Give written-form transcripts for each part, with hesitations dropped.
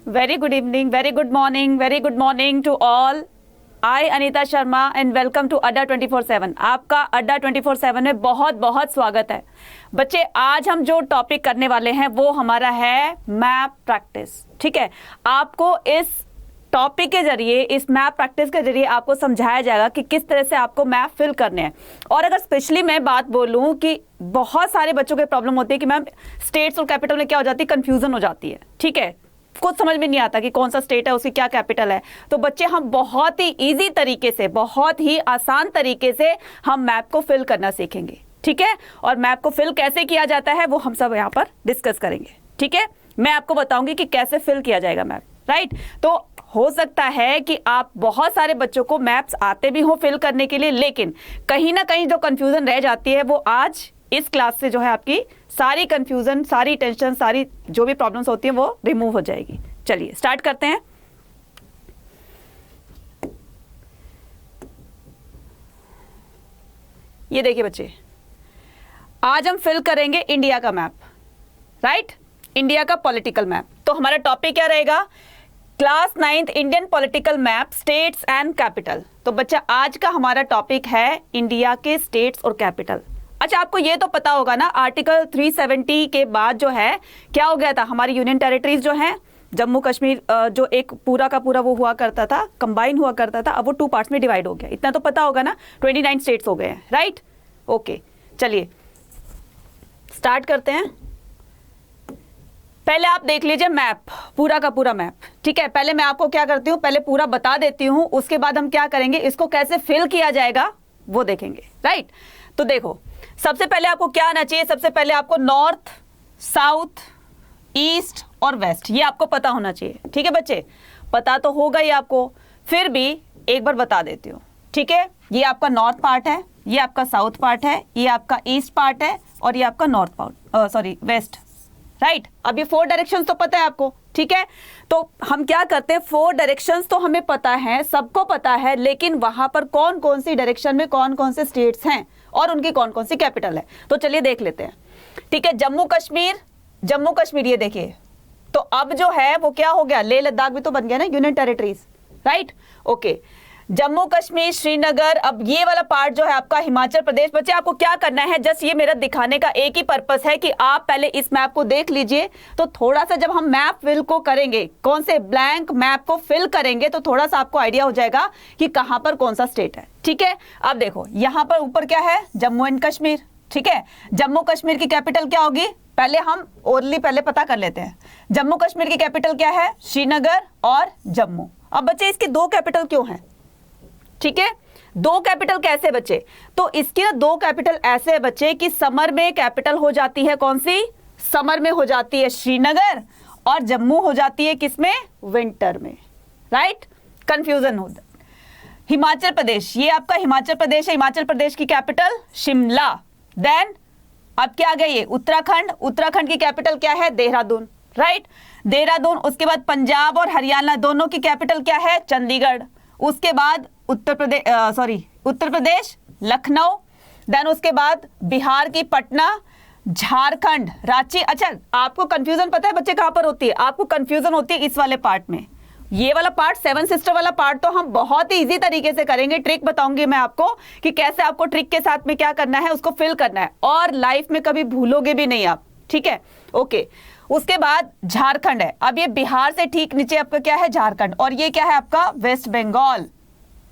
Very good evening, very good morning to all. I Anita Sharma and welcome to Adda 24/7। आपका अड्डा 24/7 में बहुत बहुत स्वागत है। बच्चे, आज हम जो टॉपिक करने वाले हैं वो हमारा है मैप प्रैक्टिस। ठीक है, आपको इस टॉपिक के जरिए, इस मैप प्रैक्टिस के जरिए आपको समझाया जाएगा कि किस तरह से आपको मैप फिल करने हैं। और अगर स्पेशली मैं बात बोलूं कि बहुत सारे बच्चों के प्रॉब्लम होती है कि मैम स्टेट्स और कैपिटल में क्या हो जाती है, कंफ्यूजन हो जाती है। ठीक है, कुछ समझ में नहीं आता कि कौन सा स्टेट है, उसकी क्या कैपिटल है। तो बच्चे, हम बहुत ही इजी तरीके से, बहुत ही आसान तरीके से हम मैप को फिल करना सीखेंगे। ठीक है, और मैप को फिल कैसे किया जाता है वो हम सब यहाँ पर डिस्कस करेंगे। ठीक है, मैं आपको बताऊंगी कि कैसे फिल किया जाएगा मैप। राइट, तो हो सकता है कि आप बहुत सारे बच्चों को मैप्स आते भी हो फिल करने के लिए, लेकिन कहीं ना कहीं जो कंफ्यूजन रह जाती है वो आज इस क्लास से जो है आपकी सारी कंफ्यूजन, सारी टेंशन, सारी जो भी प्रॉब्लम्स होती हैं वो रिमूव हो जाएगी। चलिए स्टार्ट करते हैं। ये देखिए बच्चे, आज हम फिल करेंगे इंडिया का मैप। राइट, इंडिया का पॉलिटिकल मैप। तो हमारा टॉपिक क्या रहेगा? Class 9th Indian political map, states and capital. तो बच्चा, आज का हमारा टॉपिक है इंडिया के स्टेट्स और कैपिटल। अच्छा, आपको ये तो पता होगा ना, आर्टिकल 370 के बाद जो है क्या हो गया था, हमारी यूनियन टेरिटरीज जो हैं, जम्मू कश्मीर जो एक पूरा का पूरा वो हुआ करता था, कंबाइन हुआ करता था, अब वो 2 पार्ट्स में डिवाइड हो गया। इतना तो पता होगा ना, 29 स्टेट्स हो गए हैं। राइट, ओके, चलिए स्टार्ट करते हैं। पहले आप देख लीजिए मैप, पूरा का पूरा मैप। ठीक है, पहले मैं आपको क्या करती हूँ, पहले पूरा बता देती हूँ, उसके बाद हम क्या करेंगे, इसको कैसे फिल किया जाएगा वो देखेंगे। राइट, तो देखो, सबसे पहले आपको क्या आना चाहिए? सबसे पहले आपको नॉर्थ, साउथ, ईस्ट और वेस्ट, ये आपको पता होना चाहिए। ठीक है बच्चे, पता तो होगा ही आपको, फिर भी एक बार बता देती हूँ। ठीक है, ये आपका नॉर्थ पार्ट है, ये आपका साउथ पार्ट है, ये आपका ईस्ट पार्ट है और ये आपका नॉर्थ पार्ट, वेस्ट। राइट, अब ये 4 डायरेक्शंस तो पता है आपको। ठीक है, तो हम क्या करते हैं, 4 डायरेक्शंस तो हमें पता है, सबको पता है, लेकिन वहां पर कौन कौन सी डायरेक्शन में कौन कौन से स्टेट्स हैं और उनकी कौन कौन सी कैपिटल है। तो चलिए देख लेते हैं। ठीक है, जम्मू कश्मीर ये देखिए, तो अब जो है वो क्या हो गया, लेह लद्दाख भी तो बन गया ना union territories. Right, okay, Jammu Kashmir, Srinagar. अब ये वाला पार्ट जो है आपका हिमाचल प्रदेश। बच्चे, आपको क्या करना है, जस्ट ये मेरा दिखाने का एक ही पर्पस है कि आप पहले इस मैप को देख लीजिए। तो थोड़ा सा जब हम मैप फिल को करेंगे, कौन से ब्लैंक मैप को फिल करेंगे, तो थोड़ा सा आपको आइडिया हो जाएगा कि कहां पर कौन सा स्टेट है। ठीक है, अब देखो यहां पर ऊपर क्या है, जम्मू एंड कश्मीर। ठीक है, जम्मू कश्मीर की कैपिटल क्या होगी, पहले हम ओरली पहले पता कर लेते हैं। जम्मू कश्मीर की कैपिटल क्या है, श्रीनगर और जम्मू। अब बच्चे, इसकी 2 कैपिटल क्यों हैं? ठीक है, 2 कैपिटल कैसे बच्चे? तो इसकी ना 2 कैपिटल ऐसे है बच्चे कि समर में कैपिटल हो जाती है कौन सी, समर में हो जाती है श्रीनगर, और जम्मू हो जाती है किसमें, विंटर में। राइट, कंफ्यूजन होता। हिमाचल प्रदेश, ये आपका हिमाचल प्रदेश है, हिमाचल प्रदेश की कैपिटल शिमला। देन अब क्या आ गया, ये उत्तराखंड की कैपिटल क्या है, देहरादून। राइट, देहरादून। उसके बाद पंजाब और हरियाणा दोनों की कैपिटल क्या है, चंडीगढ़। उसके बाद उत्तर प्रदेश लखनऊ। देन उसके बाद बिहार की पटना, झारखंड रांची। अच्छा, आपको कंफ्यूजन पता है बच्चे कहां पर होती है? आपको कंफ्यूजन होती है इस वाले पार्ट में। ये वाला पार्ट, 7 सिस्टर वाला पार्ट, तो हम बहुत ही इजी तरीके से करेंगे। ट्रिक बताऊंगी मैं आपको कि कैसे आपको ट्रिक के साथ में क्या करना है, उसको फिल करना है, और लाइफ में कभी भूलोगे भी नहीं आप। ठीक है, ओके। उसके बाद झारखंड है। अब ये बिहार से ठीक नीचे आपका क्या है, झारखंड, और ये क्या है आपका, वेस्ट बंगाल।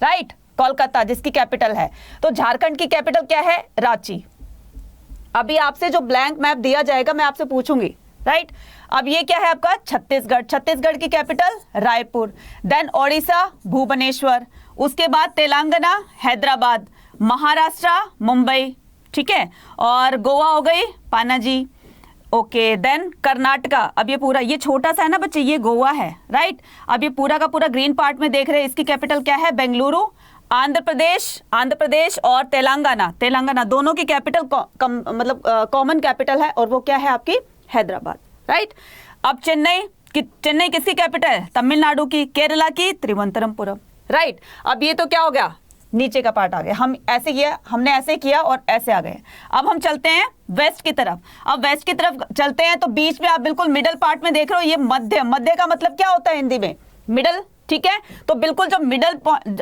राइट, कोलकाता जिसकी कैपिटल है। तो झारखंड की कैपिटल क्या है, रांची। अभी आपसे जो ब्लैंक मैप दिया जाएगा मैं आपसे पूछूंगी। राइट, अब ये क्या है आपका, छत्तीसगढ़ की कैपिटल रायपुर। देन ओडिशा भुवनेश्वर। उसके बाद तेलंगाना हैदराबाद, महाराष्ट्र मुंबई। ठीक है, और गोवा हो गई पणजी। Okay, then Karnataka. अब ये पूरा, ये छोटा सा है ना बच्चे, ये गोवा है। राइट, अब ये पूरा का पूरा ग्रीन पार्ट में देख रहे हैं, इसकी कैपिटल क्या है, बेंगलुरु। आंध्र प्रदेश और तेलंगाना दोनों की कैपिटल मतलब कॉमन कैपिटल है, और वो क्या है आपकी, हैदराबाद। राइट, अब चेन्नई किसकी कैपिटल है, तमिलनाडु की। केरला की त्रिवंतरमपुरम। राइट, अब ये तो क्या हो गया, नीचे का पार्ट आ गया, हम ऐसे किया, हमने ऐसे किया और ऐसे आ गए। अब हम चलते हैं वेस्ट की तरफ। अब वेस्ट की तरफ चलते हैं तो बीच में आप बिल्कुल मिडल पार्ट में देख रहे हो, ये मध्य, मध्य का मतलब क्या होता है हिंदी में? मिडल, ठीक है। तो बिल्कुल जो मिडल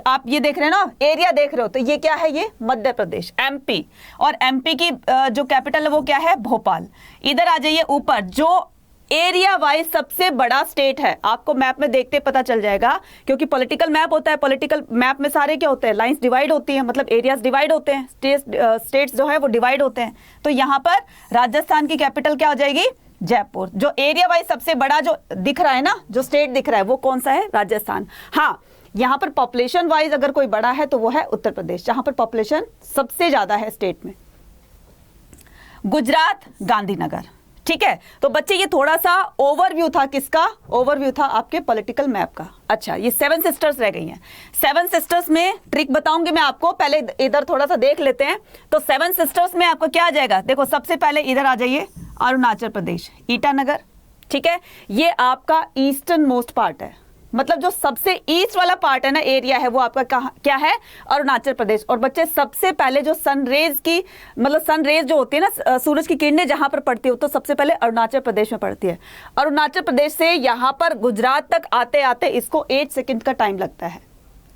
आप ये देख रहे हैं ना, एरिया देख रहे हो, तो ये क्या है? ये मध्य प्रदेश, एमपी। और एमपी की जो कैपिटल है वो क्या है? भोपाल। इधर आ जाइए ऊपर, जो एरिया वाइज सबसे बड़ा स्टेट है, आपको मैप में देखते पता चल जाएगा, क्योंकि पॉलिटिकल मैप होता है। पॉलिटिकल मैप में सारे क्या होते हैं? लाइंस डिवाइड होती हैं, मतलब एरियाज डिवाइड होते हैं, स्टेट्स जो है वो डिवाइड होते हैं। तो यहाँ पर राजस्थान की कैपिटल क्या हो जाएगी? जयपुर। जो एरिया वाइज सबसे बड़ा जो दिख रहा है ना, जो स्टेट दिख रहा है, वो कौन सा है? राजस्थान। हाँ, यहाँ पर पॉपुलेशन वाइज अगर कोई बड़ा है तो वो है उत्तर प्रदेश, जहां पर पॉपुलेशन सबसे ज्यादा है स्टेट में। गुजरात, गांधीनगर, ठीक है। तो बच्चे ये थोड़ा सा ओवरव्यू था, किसका ओवरव्यू था? आपके पॉलिटिकल मैप का। अच्छा, ये 7 सिस्टर्स रह गई हैं। 7 सिस्टर्स में ट्रिक बताऊंगी मैं आपको, पहले इधर थोड़ा सा देख लेते हैं। तो 7 सिस्टर्स में आपको क्या आ जाएगा? देखो, सबसे पहले इधर आ जाइए, अरुणाचल प्रदेश, ईटानगर, ठीक है। ये आपका ईस्टर्न मोस्ट पार्ट है, मतलब जो सबसे ईस्ट वाला पार्ट है ना, एरिया है, वो आपका कहाँ क्या है? अरुणाचल प्रदेश। और बच्चे सबसे पहले जो सनरेज की, मतलब सनरेज जो होती है ना, सूरज की किरणें जहां पर पड़ती है, तो सबसे पहले अरुणाचल प्रदेश में पड़ती है। अरुणाचल प्रदेश से यहां पर गुजरात तक आते आते इसको 8 सेकंड का टाइम लगता है,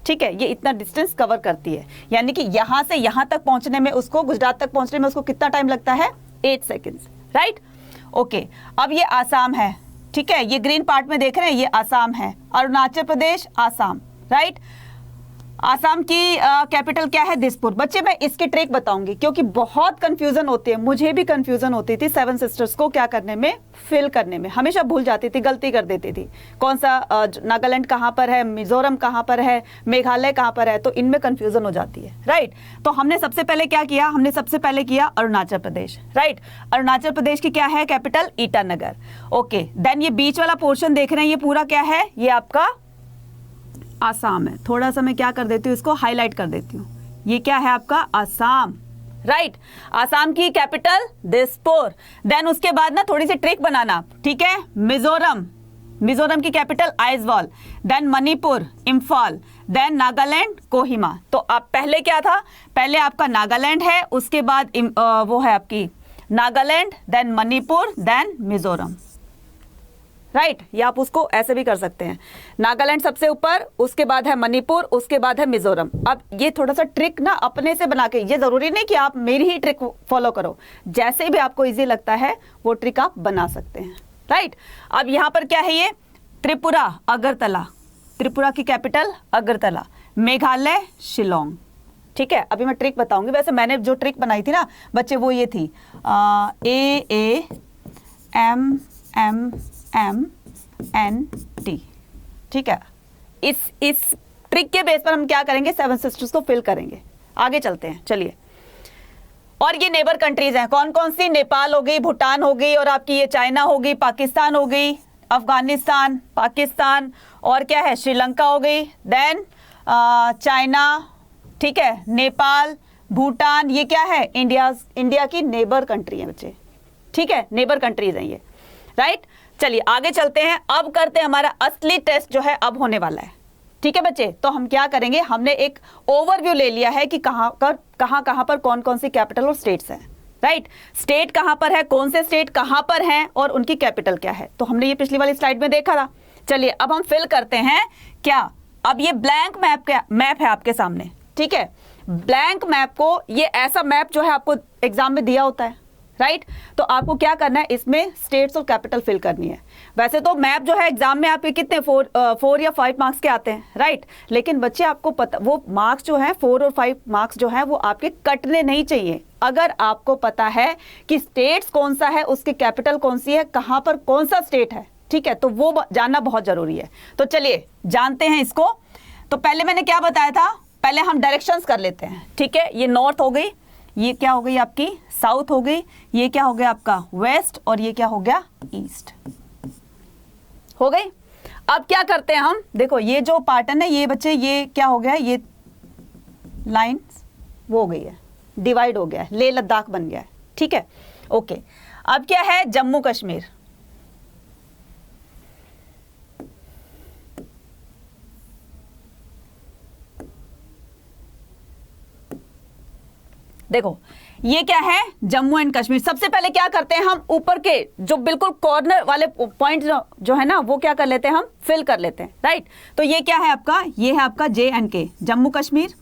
ठीक है। ये इतना डिस्टेंस कवर करती है, यानी कि यहां से यहां तक पहुंचने में उसको, गुजरात तक पहुंचने में उसको कितना टाइम लगता है? 8 सेकंड्स, राइट। ओके, अब ये आसाम है, ठीक है। ये ग्रीन पार्ट में देख रहे हैं, ये आसाम है, अरुणाचल प्रदेश, आसाम, राइट। आसाम की कैपिटल क्या है? दिसपुर। बच्चे मैं इसकी ट्रिक बताऊंगी, क्योंकि बहुत कंफ्यूजन होती है, मुझे भी कंफ्यूजन होती थी 7 सिस्टर्स को क्या करने में, फिल करने में, हमेशा भूल जाती थी, गलती कर देती थी। कौन सा नागालैंड कहाँ पर है, मिजोरम कहाँ पर है, मेघालय कहाँ पर है, तो इनमें कंफ्यूजन हो जाती है, राइट। तो हमने सबसे पहले क्या किया? हमने सबसे पहले किया अरुणाचल प्रदेश, राइट। अरुणाचल प्रदेश की क्या है कैपिटल? ईटानगर। ओके, देन ये बीच वाला पोर्शन देख रहे हैं, ये पूरा क्या है? ये आपका आसाम है। थोड़ा सा मैं क्या कर देती हूँ, इसको हाईलाइट कर देती हूँ। ये क्या है आपका? आसाम, राइट। आसाम की कैपिटल दिसपुर। देन उसके बाद ना थोड़ी सी ट्रिक बनाना, ठीक है। मिजोरम, मिजोरम की capital Aizawl. Then Manipur, Imphal. Then Nagaland, Kohima. तो आप पहले क्या था? पहले आपका नागालैंड है, उसके बाद वो है आपकी Nagaland, then Manipur, then Mizoram, right. या आप उसको ऐसे भी कर सकते हैं, नागालैंड सबसे ऊपर, उसके बाद है मणिपुर, उसके बाद है मिजोरम। अब ये थोड़ा सा ट्रिक ना अपने से बना के, ये जरूरी नहीं कि आप मेरी ही ट्रिक फॉलो करो, जैसे भी आपको इजी लगता है वो ट्रिक आप बना सकते हैं, राइट। अब यहाँ पर क्या है? ये त्रिपुरा, अगरतला। त्रिपुरा की कैपिटल अगरतला। मेघालय, शिलोंग, ठीक है। अभी मैं ट्रिक बताऊंगी। वैसे मैंने जो ट्रिक बनाई थी ना बच्चे, वो ये थी AAMMNT, ठीक है। इस ट्रिक के बेस पर हम क्या करेंगे? 7 सिस्टर्स को फिल करेंगे। आगे चलते हैं, चलिए। और ये नेबर कंट्रीज हैं, कौन कौन सी? नेपाल हो गई, भूटान हो गई, और आपकी ये चाइना हो गई, पाकिस्तान हो गई, अफगानिस्तान, पाकिस्तान, और क्या है? श्रीलंका हो गई, देन चाइना, ठीक है, नेपाल, भूटान। ये क्या है? इंडिया की नेबर कंट्री है बच्चे, ठीक है, नेबर कंट्रीज हैं ये, राइट। चलिए आगे चलते हैं। अब करते हैं हमारा असली टेस्ट जो है अब होने वाला है, ठीक है बच्चे। तो हम क्या करेंगे? हमने एक ओवरव्यू ले लिया है कि कहाँ पर कौन कौन सी कैपिटल और स्टेट्स हैं, राइट। स्टेट कहाँ पर है, कौन से स्टेट कहाँ पर हैं और उनकी कैपिटल क्या है, तो हमने ये पिछली वाली स्लाइड में देखा था। चलिए अब हम फिल करते हैं क्या। अब ये ब्लैंक मैप है आपके सामने, ठीक है। ब्लैंक मैप को, ये ऐसा मैप जो है आपको एग्जाम में दिया होता है, राइट। तो आपको क्या करना है? इसमें स्टेट्स और कैपिटल फिल करनी है। वैसे तो मैप जो है एग्जाम में आपके कितने 4 या 5 मार्क्स के आते हैं, राइट। लेकिन बच्चे आपको पता, वो मार्क्स जो है 4 और 5 मार्क्स जो है वो आपके कटने नहीं चाहिए। अगर आपको पता है कि स्टेट्स कौन सा है, उसकी कैपिटल कौन सी है, कहां पर कौन सा स्टेट है, ठीक है, तो वो जानना बहुत जरूरी है। तो चलिए जानते हैं इसको। तो पहले मैंने क्या बताया था? पहले हम डायरेक्शंस कर लेते हैं, ठीक है। ये नॉर्थ हो गई, ये क्या हो गई आपकी? साउथ हो गई, ये क्या हो गया आपका? वेस्ट, और ये क्या हो गया? ईस्ट हो गई। अब क्या करते हैं हम? देखो ये जो पैटर्न है ये बच्चे, ये क्या हो गया? ये लाइंस वो हो गई है, डिवाइड हो गया है, लेह लद्दाख बन गया है, ठीक है। ओके, अब क्या है? जम्मू कश्मीर, देखो ये क्या है, जम्मू एंड कश्मीर। सबसे पहले क्या करते हैं हम, ऊपर के जो बिल्कुल कॉर्नर वाले पॉइंट जो है ना वो क्या कर लेते हैं, हम फिल कर लेते हैं, राइट। तो ये क्या है आपका, ये है आपका JNK, जम्मू कश्मीर,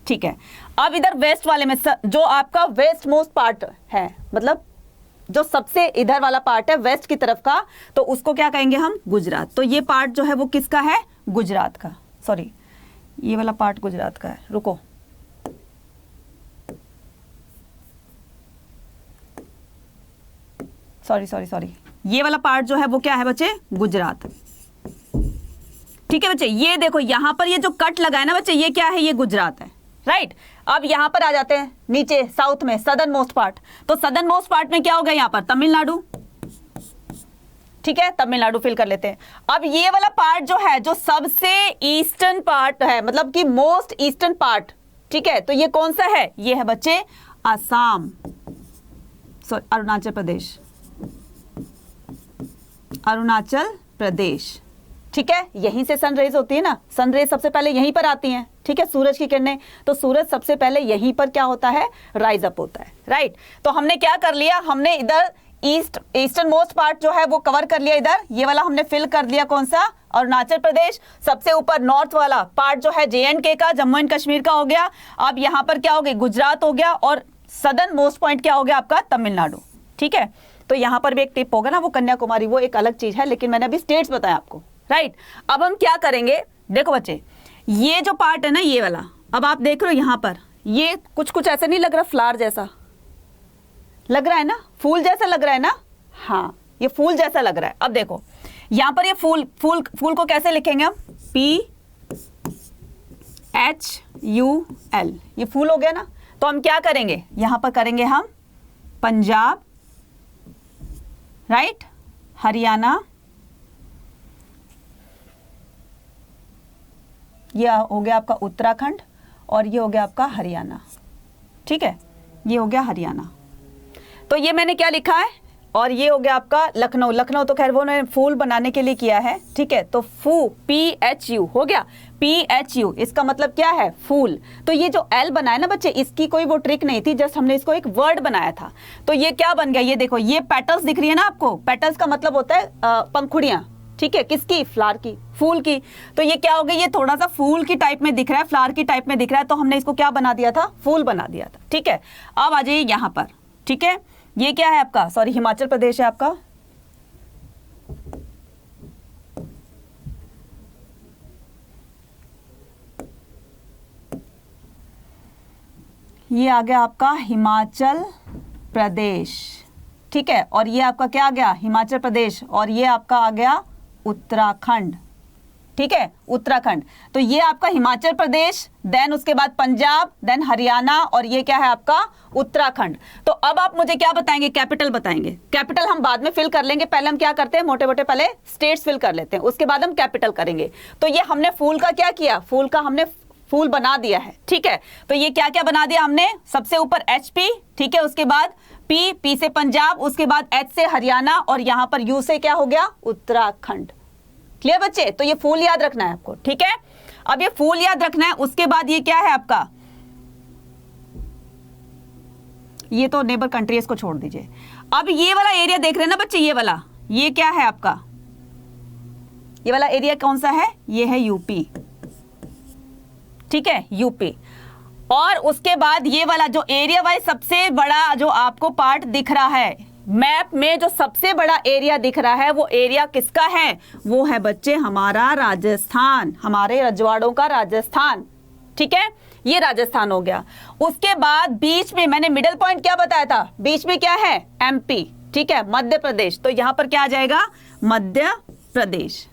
ठीक है। अब इधर वेस्ट वाले में जो आपका वेस्ट मोस्ट पार्ट है, मतलब जो सबसे इधर वाला पार्ट है वेस्ट की तरफ का, तो उसको क्या कहेंगे हम, गुजरात। तो ये पार्ट जो है वो किसका है, गुजरात का। सॉरी, ये वाला पार्ट गुजरात का है, रुको, सॉरी, ये वाला पार्ट जो है वो क्या है बच्चे, गुजरात, ठीक है बच्चे। ये देखो यहां पर ये जो कट लगा है ना बच्चे, ये क्या है, ये गुजरात है, राइट। अब यहां पर आ जाते हैं नीचे साउथ में, सदर्न मोस्ट पार्ट। तो सदर्न मोस्ट पार्ट में क्या होगा, यहां पर तमिलनाडु, ठीक है, तमिलनाडु फिल कर लेते हैं। अब ये वाला पार्ट जो है, जो सबसे ईस्टर्न पार्ट है, मतलब कि मोस्ट ईस्टर्न पार्ट, ठीक है, तो ये कौन सा है, ये है बच्चे असम, सॉरी अरुणाचल प्रदेश, अरुणाचल प्रदेश, ठीक है। यहीं से सनरेज होती है ना, सनरेज सबसे पहले यहीं पर आती हैं, ठीक है, सूरज की किरणें। तो सूरज सबसे पहले यहीं पर क्या होता है, राइज अप होता है, राइट। तो हमने क्या कर लिया, हमने इधर ईस्टर्न मोस्ट पार्ट जो है वो कवर कर लिया, इधर ये वाला हमने फिल कर लिया, कौन सा, अरुणाचल प्रदेश। सबसे ऊपर नॉर्थ वाला पार्ट जो है JNK का, जम्मू एंड कश्मीर का हो गया। अब यहाँ पर क्या हो गया, गुजरात हो गया, और सदर्न मोस्ट पॉइंट क्या हो गया आपका, तमिलनाडु, ठीक है। तो यहाँ पर भी एक टिप होगा ना, वो कन्याकुमारी, वो एक अलग चीज है, लेकिन मैंने अभी स्टेट्स बताया आपको, राइट। अब हम क्या करेंगे, देखो बच्चे, ये जो पार्ट है ना, ये वाला, अब आप देख रहे हो यहाँ पर, ये कुछ ऐसा नहीं लग रहा, फ्लावर जैसा लग रहा है ना, फूल जैसा लग रहा है ना, हाँ ये फूल जैसा लग रहा है। अब देखो यहाँ पर ये फूल को कैसे लिखेंगे हम, PHUL, ये फूल हो गया ना। तो हम क्या करेंगे, यहां पर करेंगे हम पंजाब, राइट, हरियाणा, ये हो गया आपका उत्तराखंड, और ये हो गया आपका हरियाणा, ठीक है, ये हो गया हरियाणा। तो ये मैंने क्या लिखा है, और ये हो गया आपका लखनऊ। लखनऊ तो खैर वो ने फूल बनाने के लिए किया है, ठीक है। तो PHU हो गया, PHU, इसका मतलब क्या है, फूल। तो ये जो L बनाया ना बच्चे, इसकी कोई वो ट्रिक नहीं थी, जस्ट हमने इसको एक वर्ड बनाया था। तो ये क्या बन गया, ये देखो, ये पेटल्स दिख रही है ना आपको, पेटल्स का मतलब होता है पंखुड़ियां, ठीक है, किसकी, फ्लावर की, फूल की। तो ये क्या हो गया, ये थोड़ा सा फूल की टाइप में दिख रहा है, फ्लावर की टाइप में दिख रहा है, तो हमने इसको क्या बना दिया था, फूल बना दिया था, ठीक है। अब आ जाइए यहाँ पर, ठीक है, ये क्या है आपका, सॉरी हिमाचल प्रदेश है आपका, ये आ गया आपका हिमाचल प्रदेश, ठीक है। और ये आपका क्या आ गया, हिमाचल प्रदेश, और ये आपका आ गया उत्तराखंड, ठीक है, उत्तराखंड। तो ये आपका हिमाचल प्रदेश, देन उसके बाद पंजाब, देन हरियाणा, और ये क्या है आपका उत्तराखंड। तो अब आप मुझे क्या बताएंगे, कैपिटल बताएंगे। कैपिटल हम बाद में फिल कर लेंगे, पहले हम क्या करते हैं, मोटे मोटे पहले स्टेट्स फिल कर लेते हैं, उसके बाद हम कैपिटल करेंगे। तो ये हमने फूल का क्या किया, फूल का हमने फूल बना दिया है, ठीक है। तो ये क्या क्या बना दिया हमने, सबसे ऊपर HP, ठीक है, उसके बाद P से पंजाब, उसके बाद H से हरियाणा, और यहां पर U से क्या हो गया, उत्तराखंड। क्लियर बच्चे, तो ये फूल याद रखना है आपको, ठीक है। अब ये फूल याद रखना है, उसके बाद ये क्या है आपका, ये तो नेबर कंट्री, इसको छोड़ दीजिए। अब ये वाला एरिया देख रहे हैं ना बच्चे, ये वाला, ये क्या है आपका, ये वाला एरिया कौन सा है, ये है यूपी, ठीक है, यूपी। और उसके बाद ये वाला जो एरिया वाइज सबसे बड़ा जो आपको पार्ट दिख रहा है मैप में, जो सबसे बड़ा एरिया दिख रहा है, वो एरिया किसका है, वो है बच्चे हमारा राजस्थान, हमारे रजवाड़ों का राजस्थान, ठीक है, ये राजस्थान हो गया। उसके बाद बीच में मैंने मिडिल पॉइंट क्या बताया था, बीच में क्या है, MP, ठीक है, मध्य प्रदेश। तो यहां पर क्या आ जाएगा, मध्य प्रदेश,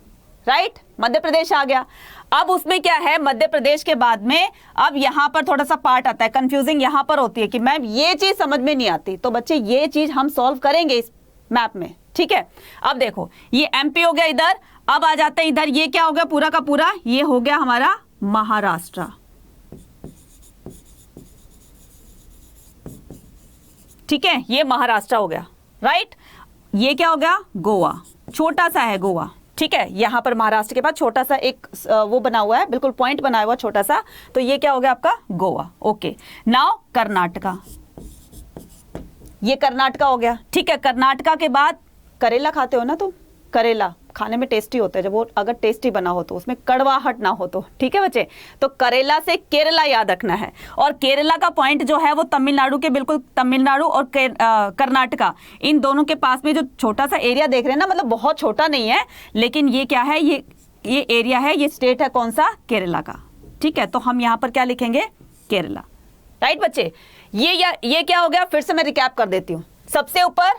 राइट, मध्य प्रदेश आ गया। अब उसमें क्या है, मध्य प्रदेश के बाद में अब यहां पर थोड़ा सा पार्ट आता है, कंफ्यूजिंग यहां पर होती है कि मैम ये चीज समझ में नहीं आती। तो बच्चे ये चीज हम सॉल्व करेंगे इस मैप में, ठीक है। अब देखो ये MP हो गया इधर, अब आ जाते हैं इधर, ये क्या हो गया पूरा का पूरा, ये हो गया हमारा महाराष्ट्र, ठीक है, ये महाराष्ट्र हो गया, राइट। ये क्या हो गया, गोवा, छोटा सा है गोवा, ठीक है। यहां पर महाराष्ट्र के बाद छोटा सा एक वो बना हुआ है, बिल्कुल पॉइंट बना हुआ छोटा सा, तो ये क्या हो गया आपका गोवा, ओके। नाउ कर्नाटका, ये कर्नाटका हो गया, ठीक है। कर्नाटका के बाद करेला खाते हो ना तुम, करेला खाने में टेस्टी होता है जब वो अगर टेस्टी बना हो तो, उसमें कड़वाहट ना हो तो, ठीक है बच्चे। तो करेला से केरला याद रखना है, और केरला का पॉइंट जो है वो तमिलनाडु के बिल्कुल, तमिलनाडु और कर्नाटका इन दोनों के पास में जो छोटा सा एरिया देख रहे हैं ना, मतलब बहुत छोटा नहीं है, लेकिन ये क्या है, ये एरिया है, ये स्टेट है कौन सा, केरला का, ठीक है। तो हम यहाँ पर क्या लिखेंगे, केरला, राइट बच्चे। ये क्या हो गया, फिर से मैं रिकैप कर देती हूँ। सबसे ऊपर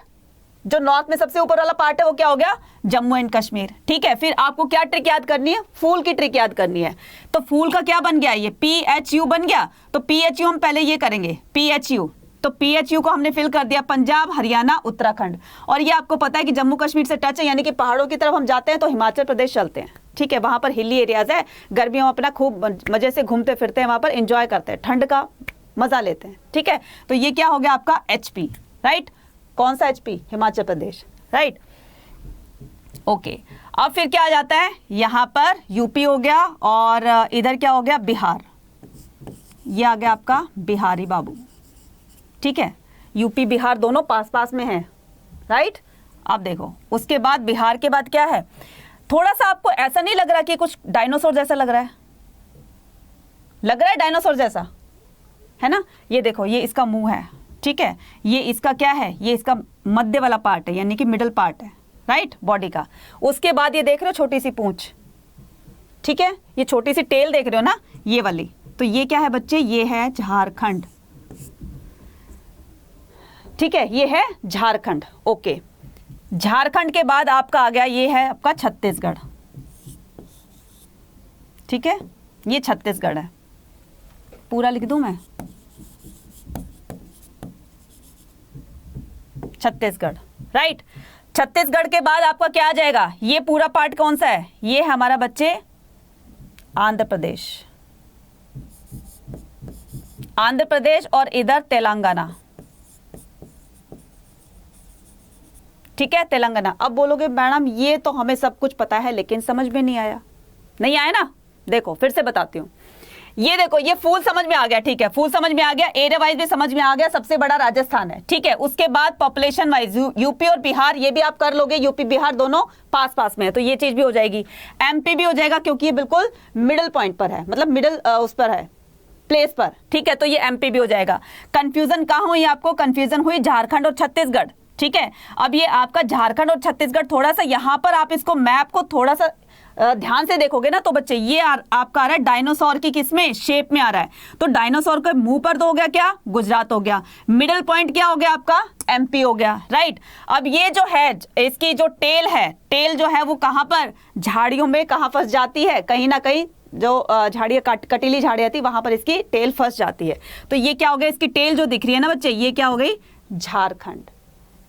जो नॉर्थ में सबसे ऊपर वाला पार्ट है वो क्या हो गया, जम्मू एंड कश्मीर, ठीक है। फिर आपको क्या ट्रिक याद करनी है, फूल की ट्रिक याद करनी है। तो फूल का क्या बन गया, ये PHU बन गया। तो PHU हम पहले ये करेंगे, PHU, तो PHU को हमने फिल कर दिया पंजाब, हरियाणा, उत्तराखंड। और ये आपको पता है कि जम्मू कश्मीर से टच है, यानी कि पहाड़ों की तरफ हम जाते हैं तो हिमाचल प्रदेश चलते हैं, ठीक है। वहां पर हिली एरियाज है, गर्मियों में अपना खूब मजे से घूमते फिरते हैं, वहां पर एंजॉय करते हैं, ठंड का मजा लेते हैं, ठीक है। तो ये क्या हो गया आपका HP, राइट। कौन सा HP, Himachal Pradesh, right, okay. अब फिर क्या आ जाता है, यहां पर UP हो गया, और इधर क्या हो गया, बिहार, ये आ गया आपका बिहारी बाबू, ठीक है। UP बिहार दोनों पास पास में हैं, राइट। अब देखो उसके बाद बिहार के बाद क्या है, थोड़ा सा आपको ऐसा नहीं लग रहा कि कुछ डायनासोर जैसा लग रहा है, लग रहा है डायनासोर जैसा, है ना। ये देखो, ये इसका मुंह है, ठीक है। ये इसका क्या है, ये इसका मध्य वाला पार्ट है, यानी कि मिडल पार्ट है, राइट, बॉडी का। उसके बाद ये देख रहे हो छोटी सी पूंछ, ठीक है, ये छोटी सी टेल देख रहे हो ना, ये वाली। तो ये क्या है बच्चे, ये है झारखंड, ठीक है, ये है झारखंड, ओके। झारखंड के बाद आपका आ गया, ये है आपका छत्तीसगढ़, ठीक है, ये छत्तीसगढ़ है। पूरा लिख दूं मैं, छत्तीसगढ़, राइट। छत्तीसगढ़ के बाद आपका क्या आ जाएगा, ये पूरा पार्ट कौन सा है, ये है हमारा बच्चे आंध्र प्रदेश, आंध्र प्रदेश, और इधर तेलंगाना, ठीक है, तेलंगाना। अब बोलोगे मैडम ये तो हमें सब कुछ पता है लेकिन समझ में नहीं आया, नहीं आया ना। देखो फिर से बताती हूँ, ये देखो, ये फूल समझ में आ गया, ठीक है, फूल समझ में आ गया, एरिया वाइज भी समझ में आ गया, सबसे बड़ा राजस्थान है, ठीक है। उसके बाद पॉपुलेशन वाइज यूपी और बिहार, ये भी आप कर लोगे, यूपी बिहार दोनों पास पास में है, तो ये चीज भी हो जाएगी। MP भी हो जाएगा क्योंकि ये बिल्कुल मिडिल पॉइंट पर है, मतलब मिडिल उस पर है, प्लेस पर, ठीक है, तो ये MP भी हो जाएगा। कंफ्यूजन कहाँ हुई आपको, कंफ्यूजन हुई झारखंड और छत्तीसगढ़, ठीक है। अब ये आपका झारखंड और छत्तीसगढ़, थोड़ा सा यहां पर आप इसको मैप को थोड़ा सा ध्यान से देखोगे ना तो बच्चे, ये आपका आ रहा है डायनासोर की किसमें, शेप में आ रहा है। तो डायनासोर के मुंह पर तो हो गया क्या, गुजरात हो गया। मिडिल पॉइंट क्या हो गया आपका, MP हो गया, राइट। अब ये जो है, इसकी जो टेल है, टेल जो है वो कहां पर, झाड़ियों में कहां फंस जाती है, कहीं ना कहीं जो झाड़ियाँ कटीली झाड़ियाँ थी वहां पर इसकी टेल फंस जाती है। तो ये क्या हो गया, इसकी टेल जो दिख रही है ना बच्चे, ये क्या हो गई, झारखंड,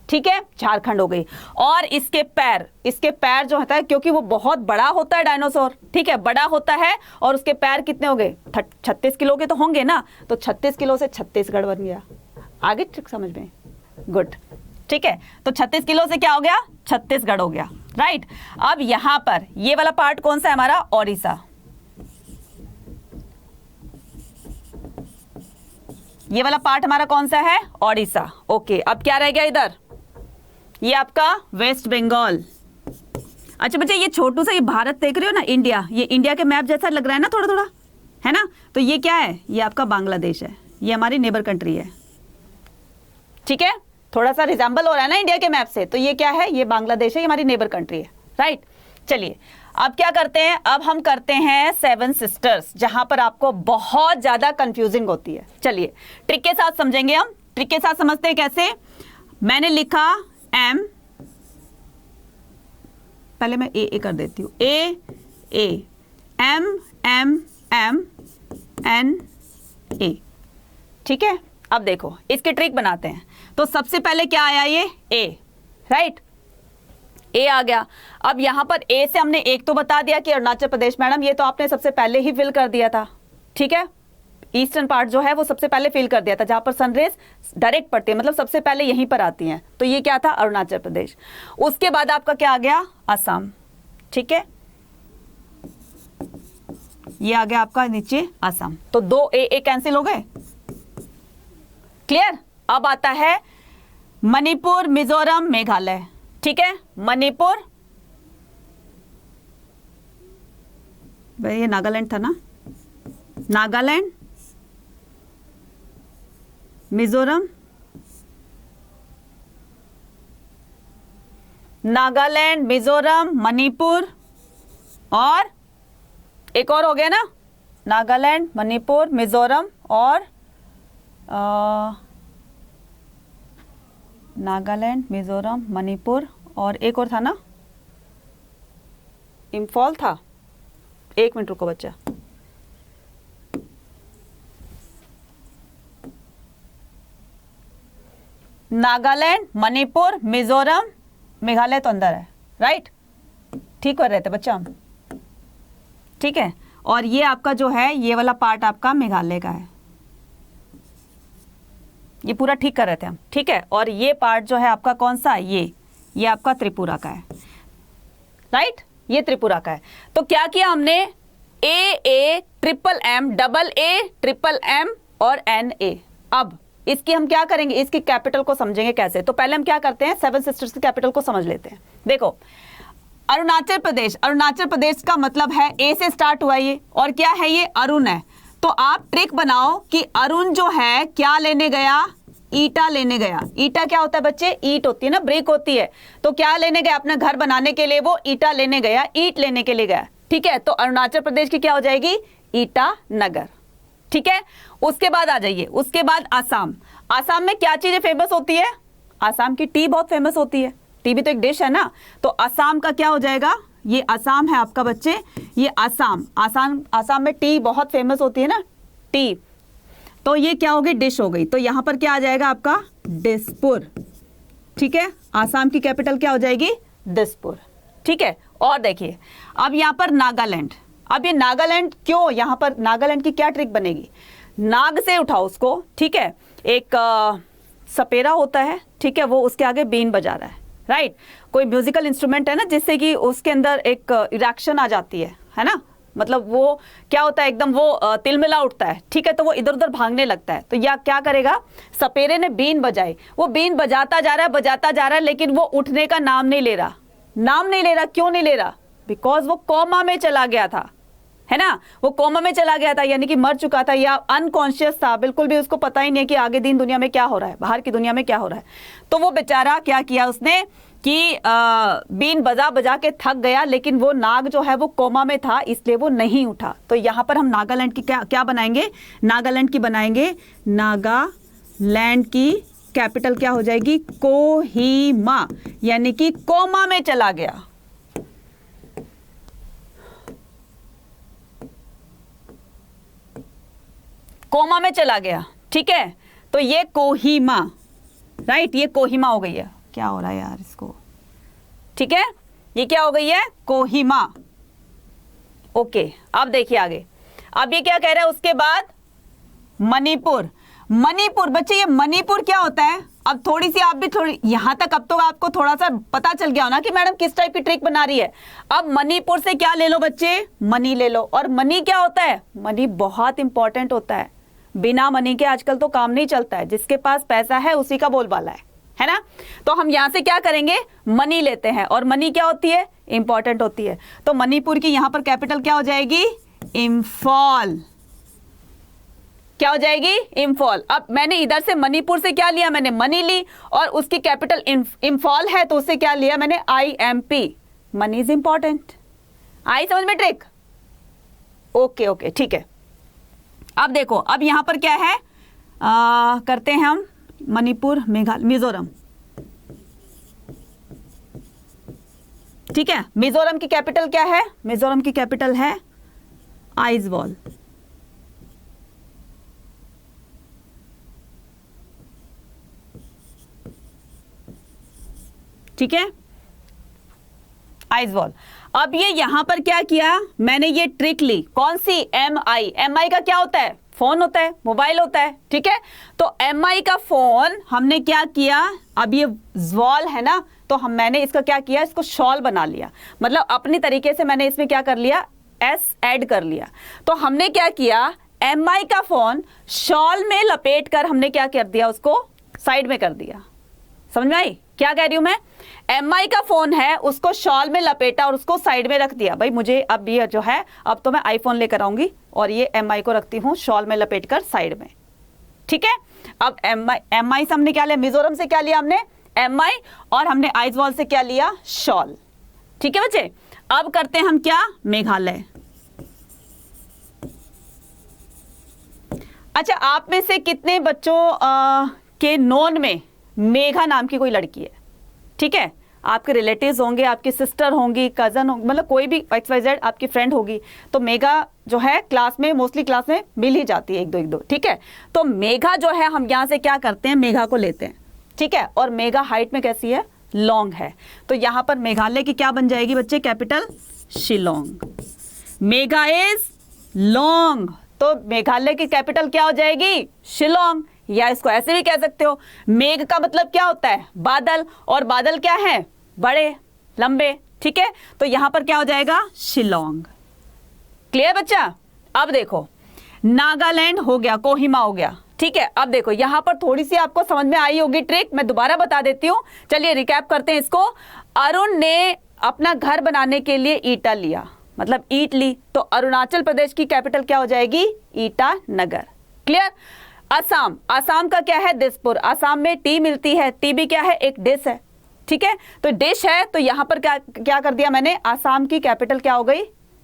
ठीक है, झारखंड हो गई। और इसके पैर जो होता है, क्योंकि वो बहुत बड़ा होता है डायनासोर, ठीक है, बड़ा होता है, और उसके पैर कितने हो गए, 36 किलो के तो होंगे ना, तो 36 किलो से छत्तीसगढ़ बन गया। आगे ट्रिक समझ में, गुड, ठीक है। तो 36 किलो से क्या हो गया, छत्तीसगढ़ हो गया, राइट। अब यहां पर ये वाला पार्ट कौन सा है हमारा, ओडिशा, ये वाला पार्ट हमारा कौन सा है, ओडिशा, ओके। अब क्या रह गया इधर, ये आपका वेस्ट बंगाल। अच्छा बच्चे, ये छोटू सा ये भारत देख रहे हो ना, इंडिया, ये इंडिया के मैप जैसा लग रहा है ना थोड़ा थोड़ा, है ना। तो ये क्या है, ये आपका बांग्लादेश है, ये हमारी नेबर कंट्री है, ठीक है, थोड़ा सा रिजेंबल हो रहा है ना इंडिया के मैप से। तो ये क्या है, ये बांग्लादेश है, ये हमारी नेबर कंट्री है, राइट। चलिए अब क्या करते हैं, अब हम करते हैं 7 सिस्टर्स, जहां पर आपको बहुत ज्यादा कंफ्यूजिंग होती है। चलिए ट्रिक के साथ समझेंगे हम, ट्रिक के साथ समझते हैं कैसे। मैंने लिखा M, पहले मैं ए कर देती हूं, A M M M N A, ठीक है। अब देखो इसकी ट्रिक बनाते हैं। तो सबसे पहले क्या आया, ये A, राइट, A आ गया। अब यहां पर A से हमने एक तो बता दिया कि अरुणाचल प्रदेश, मैडम ये तो आपने सबसे पहले ही फिल कर दिया था, ठीक है, ईस्टर्न पार्ट जो है वो सबसे पहले फिल कर दिया था, जहां पर सनरेज डायरेक्ट पड़ती है, मतलब सबसे पहले यहीं पर आती हैं। तो ये क्या था, अरुणाचल प्रदेश। उसके बाद आपका क्या आ गया, असम, ठीक है, ये आ गया आपका नीचे असम। तो 2 A कैंसिल हो गए, क्लियर। अब आता है मणिपुर, मिजोरम, मेघालय। ठीक है, मणिपुर, ये नागालैंड था ना, नागालैंड, मिजोरम, नागालैंड, मिजोरम, मणिपुर और एक और हो गया ना, नागालैंड, मणिपुर, मिजोरम और नागालैंड, मिजोरम, मणिपुर और एक और था ना, इम्फॉल था। एक मिनट रुको बच्चा, नागालैंड, मणिपुर, मिजोरम, मेघालय तो अंदर है, राइट, ठीक कर रहे थे बच्चा हम। ठीक है, और ये आपका जो है ये वाला पार्ट आपका मेघालय का है, ये पूरा ठीक कर रहे थे हम। ठीक है, और ये पार्ट जो है आपका कौन सा, ये आपका त्रिपुरा का है, राइट, ये त्रिपुरा का है। तो क्या किया हमने, A triple M, double A triple M और एन ए। अब इसकी हम क्या करेंगे, इसकी कैपिटल को समझेंगे कैसे। तो पहले हम क्या करते हैं, सेवन सिस्टर्स की कैपिटल को समझ लेते हैं। देखो, अरुणाचल प्रदेश, अरुणाचल प्रदेश का मतलब है ए से स्टार्ट हुआ ये, और क्या है ये, अरुण है। तो आप ट्रिक बनाओ कि अरुण जो है क्या लेने गया, ईटा लेने गया। ईटा क्या होता है बच्चे, ईट होती है ना, ब्रिक होती है। तो क्या लेने गया, अपना घर बनाने के लिए वो ईटा लेने गया, ईट लेने के लिए गया। ठीक है, तो अरुणाचल प्रदेश की क्या हो जाएगी, ईटानगर। ठीक है, उसके बाद आ जाइए, उसके बाद आसाम। आसाम में क्या चीजें फेमस होती है, आसाम की टी बहुत फेमस होती है, टी भी तो एक डिश है ना। तो आसाम का क्या हो जाएगा, ये आसाम है आपका बच्चे, ये आसाम, आसाम में टी बहुत फेमस होती है ना, टी। तो ये क्या होगी, डिश हो गई। तो यहां पर क्या आ जाएगा आपका, दिसपुर। ठीक है, आसाम की कैपिटल क्या हो जाएगी, दिसपुर। ठीक है, और देखिए अब यहां पर नागालैंड। अब ये नागालैंड क्यों, यहां पर नागालैंड की क्या ट्रिक बनेगी, नाग से उठाओ उसको। ठीक है, एक सपेरा होता है, ठीक है, वो उसके आगे बीन बजा रहा है, राइट। कोई म्यूजिकल इंस्ट्रूमेंट है ना, जिससे कि उसके अंदर एक इरेक्शन आ जाती है ना, मतलब वो क्या होता है, एकदम वो तिलमिला उठता है। ठीक है, तो वो इधर उधर भागने लगता है। तो या क्या करेगा, सपेरे ने बीन बजाई, वो बीन बजाता जा रहा है, लेकिन वो उठने का नाम नहीं ले रहा। क्यों नहीं ले रहा, बिकॉज वो कोमा में चला गया था, है ना, वो कोमा में चला गया था, यानी कि मर चुका था या अनकॉन्शियस था, बिल्कुल भी उसको पता ही नहीं कि आगे दिन दुनिया में क्या हो रहा है, बाहर की दुनिया में क्या हो रहा है। तो वो बेचारा क्या किया उसने कि बीन बजा के थक गया, लेकिन वो नाग जो है वो कोमा में था, इसलिए वो नहीं उठा। तो यहां पर हम नागालैंड की क्या बनाएंगे, नागालैंड की बनाएंगे, नागालैंड की कैपिटल क्या हो जाएगी, कोहिमा, यानी कि कोमा में चला गया। कोमा में चला गया। ठीक है, तो ये कोहिमा, राइट, ये कोहिमा हो गई है। क्या हो रहा है यार इसको, ठीक है, ये क्या हो गई है, कोहिमा। ओके, अब देखिए आगे, अब ये क्या कह रहा है, उसके बाद मणिपुर। मणिपुर बच्चे, ये मणिपुर क्या होता है, अब थोड़ी सी आप भी थोड़ी यहां तक, अब तो आपको थोड़ा सा पता चल गया हो ना कि मैडम किस टाइप की ट्रिक बना रही है। अब मणिपुर से क्या ले लो बच्चे, मनी ले लो। और मनी क्या होता है, मनी बहुत इंपॉर्टेंट होता है, बिना मनी के आजकल तो काम नहीं चलता है, जिसके पास पैसा है उसी का बोलबाला है ना। तो हम यहां से क्या करेंगे, मनी लेते हैं, और मनी क्या होती है, इंपॉर्टेंट होती है। तो मणिपुर की यहां पर कैपिटल क्या हो जाएगी, इंफॉल। क्या हो जाएगी, इंफॉल। अब मैंने इधर से मणिपुर से क्या लिया, मैंने मनी ली, और उसकी कैपिटल इंफॉल है, तो उससे क्या लिया मैंने, IMP। Money is important. आई समझ में ट्रिक, ओके ओके, ठीक है। अब देखो, अब यहां पर क्या है, करते हैं हम मणिपुर, मेघालय, मिजोरम। ठीक है, मिजोरम की कैपिटल क्या है, मिजोरम की कैपिटल है आइजवॉल। ठीक है, आइजवॉल। अब ये यहां पर क्या किया, मैंने ये ट्रिक ली, कौन सी, MI का क्या होता है, फोन होता है, मोबाइल होता है। ठीक है, तो MI का फोन हमने क्या किया, अब ये ज्वॉल है ना, तो मैंने इसका क्या किया, इसको शॉल बना लिया, मतलब अपनी तरीके से मैंने इसमें क्या कर लिया, S ऐड कर लिया। तो हमने क्या किया, MI का फोन शॉल में लपेट कर हमने क्या कर दिया, उसको साइड में कर दिया, समझ में आई क्या कह रही हूं मैं? MI का फोन है, उसको शॉल में लपेटा और उसको साइड में रख दिया। भाई मुझे अब ये जो है, अब तो मैं आईफोन लेकर आऊंगी और ये MI को रखती हूं शॉल में लपेट कर साइड में, ठीक है। अब MI से हमने क्या लिया, मिजोरम से क्या लिया हमने, MI, और हमने आइजवॉल से क्या लिया, शॉल, ठीक है बच्चे। अब करते हैं हम क्या, मेघालय। अच्छा, आप में से कितने बच्चों के नॉन में मेघा नाम की कोई लड़की है? ठीक है, आपके रिलेटिव्स होंगे, आपकी सिस्टर होंगी, कजन होंगे, मतलब कोई भी XYZ आपकी फ्रेंड होगी, तो मेघा जो है क्लास में, मोस्टली क्लास में मिल ही जाती है, एक दो, ठीक है। तो मेघा जो है, हम यहां से क्या करते हैं, मेघा को लेते हैं, ठीक है। और मेघा हाइट में कैसी है, लॉन्ग है। तो यहां पर मेघालय की क्या बन जाएगी बच्चे, capital Shillong. Megha is long, तो मेघालय की कैपिटल क्या हो जाएगी, शिलोंग। या इसको ऐसे भी कह सकते हो, मेघ का मतलब क्या होता है, बादल, और बादल क्या है, बड़े लंबे, ठीक है। तो यहां पर क्या हो जाएगा, शिलोंग। क्लियर बच्चा? अब देखो, नागालैंड हो गया, कोहिमा हो गया, ठीक है। अब देखो यहां पर थोड़ी सी आपको समझ में आई होगी ट्रिक, मैं दोबारा बता देती हूं। चलिए रिकैप करते हैं इसको। अरुण ने अपना घर बनाने के लिए ईटा लिया, मतलब ईट ली, तो अरुणाचल प्रदेश की कैपिटल क्या हो जाएगी, ईटानगर। क्लियर? असम, असम का क्या है, दिसपुर। असम में टी मिलती है, टी भी क्या है, एक डिश है, ठीक है। तो डिश है, तो यहां पर क्या कर दिया मैंने, असम की कैपिटल क्या हो गई,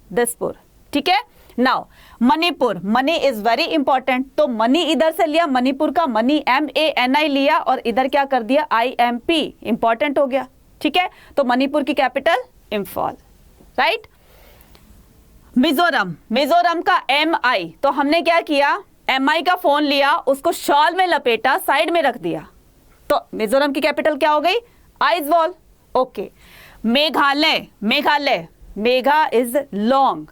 दिसपुर, ठीक है। Now Manipur, money is very important, तो मनी इधर से लिया, मणिपुर का मनी MANI लिया, और इधर क्या कर दिया, IMP, इंपॉर्टेंट हो गया, ठीक है। तो मणिपुर की कैपिटल इंफॉल, राइट। मिजोरम, मिजोरम का MI, तो हमने क्या किया, MI का फोन लिया, उसको शॉल में लपेटा, साइड में रख दिया, तो मिजोरम की कैपिटल क्या हो गई, Aizawl, okay. Meghalaya, Meghalaya, Megha is long,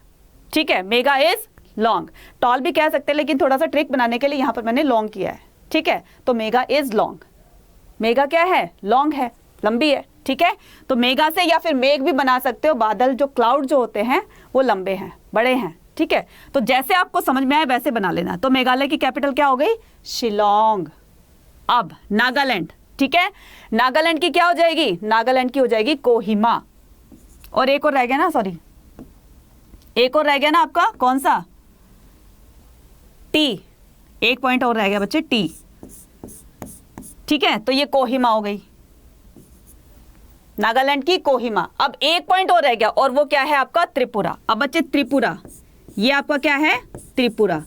ठीक है, मेघा इज लॉन्ग, टॉल भी कह सकते हैं, लेकिन थोड़ा सा ट्रिक बनाने के लिए यहां पर मैंने लॉन्ग किया है, ठीक है। तो मेघा इज लॉन्ग, मेघा क्या है, लॉन्ग है, लंबी है, ठीक है। तो मेघा से या फिर मेघ भी बना सकते हो, बादल जो क्लाउड जो होते हैं वो लंबे हैं, बड़े हैं, ठीक है। तो जैसे आपको समझ में आए वैसे बना लेना। तो मेघालय की कैपिटल क्या हो गई, शिलोंग। अब नागालैंड, ठीक है, नागालैंड की क्या हो जाएगी, नागालैंड की हो जाएगी कोहिमा। और एक और रह गया ना, सॉरी, एक और रह गया ना आपका, कौन सा, टी, एक पॉइंट और रह गया बच्चे, टी, ठीक है। तो ये कोहिमा हो गई, नागालैंड की कोहिमा। अब एक पॉइंट और रह गया, और वो क्या है आपका, त्रिपुरा। अब बच्चे त्रिपुरा, ये आपका क्या है, त्रिपुरा।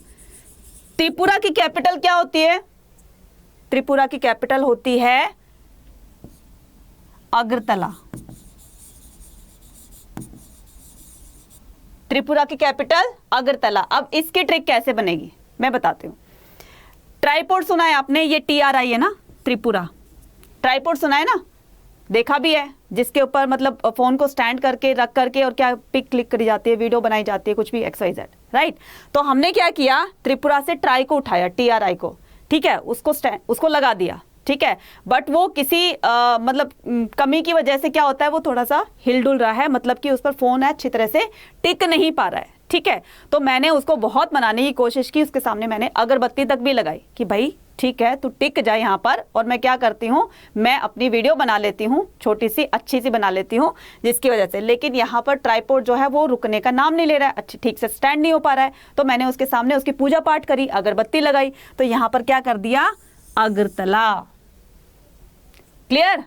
त्रिपुरा की कैपिटल क्या होती है, त्रिपुरा की कैपिटल होती है अगरतला। त्रिपुरा की कैपिटल अगरतला। अब इसकी ट्रिक कैसे बनेगी मैं बताती हूं। ट्राइपोड सुना है आपने, ये TRI है ना, त्रिपुरा। ट्राइपोड सुना है ना, देखा भी है, जिसके ऊपर मतलब फोन को स्टैंड करके रख करके और क्या पिक क्लिक करी जाती है, वीडियो बनाई जाती है, कुछ भी XYZ, राइट। तो हमने क्या किया, त्रिपुरा से ट्राई को उठाया, TRI को, ठीक है, उसको लगा दिया, ठीक है। बट वो किसी मतलब कमी की वजह से क्या होता है, वो थोड़ा सा हिल डुल रहा है, मतलब कि उस पर फोन है अच्छी तरह से टिक नहीं पा रहा है, ठीक है। तो मैंने उसको बहुत मनाने की कोशिश की, उसके सामने मैंने अगरबत्ती तक भी लगाई कि भाई ठीक है, तू टिक जाए यहाँ पर। और मैं क्या करती हूँ, मैं अपनी वीडियो बना लेती हूँ, छोटी सी अच्छी सी बना लेती हूँ, जिसकी वजह से, लेकिन यहाँ पर ट्राइपॉड जो है वो रुकने का नाम नहीं ले रहा है, अच्छी ठीक से स्टैंड नहीं हो पा रहा है। तो मैंने उसके सामने उसकी पूजा पाठ करी, अगरबत्ती लगाई, तो यहाँ पर क्या कर दिया, अगरतला। क्लियर?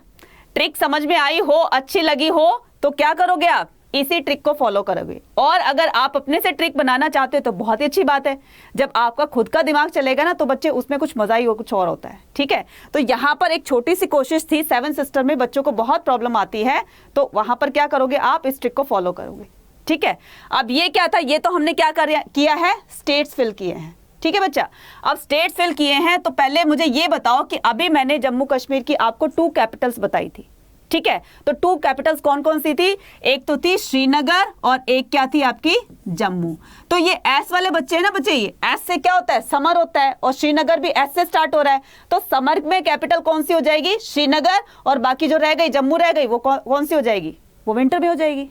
ट्रिक समझ में आई हो, अच्छी लगी हो तो क्या करोगे आप, इसी ट्रिक को फॉलो करोगे। और अगर आप अपने से ट्रिक बनाना चाहते हो तो बहुत ही अच्छी बात है, जब आपका खुद का दिमाग चलेगा ना तो बच्चे उसमें कुछ मजा ही हो, कुछ और होता है, ठीक है। तो यहाँ पर एक छोटी सी कोशिश थी, 7 सिस्टर में बच्चों को बहुत प्रॉब्लम आती है, तो वहां पर क्या करोगे आप, इस ट्रिक को फॉलो करोगे, ठीक है। अब ये क्या था, ये तो हमने क्या किया है, स्टेट्स फिल किए हैं, ठीक है बच्चा। अब स्टेट फिल किए हैं, तो पहले मुझे ये बताओ कि अभी मैंने जम्मू कश्मीर की आपको 2 कैपिटल्स बताई थी, ठीक है। तो 2 कैपिटल्स कौन कौन सी थी, एक तो थी श्रीनगर और एक क्या थी आपकी, जम्मू। तो ये एस वाले बच्चे हैं ना बच्चे, ये एस से क्या होता है, समर होता है, और श्रीनगर भी एस से स्टार्ट हो रहा है, तो समर में कैपिटल कौन सी हो जाएगी, श्रीनगर, और बाकी जो रह गई जम्मू रह गई, वो कौन सी हो जाएगी, वो विंटर में हो जाएगी।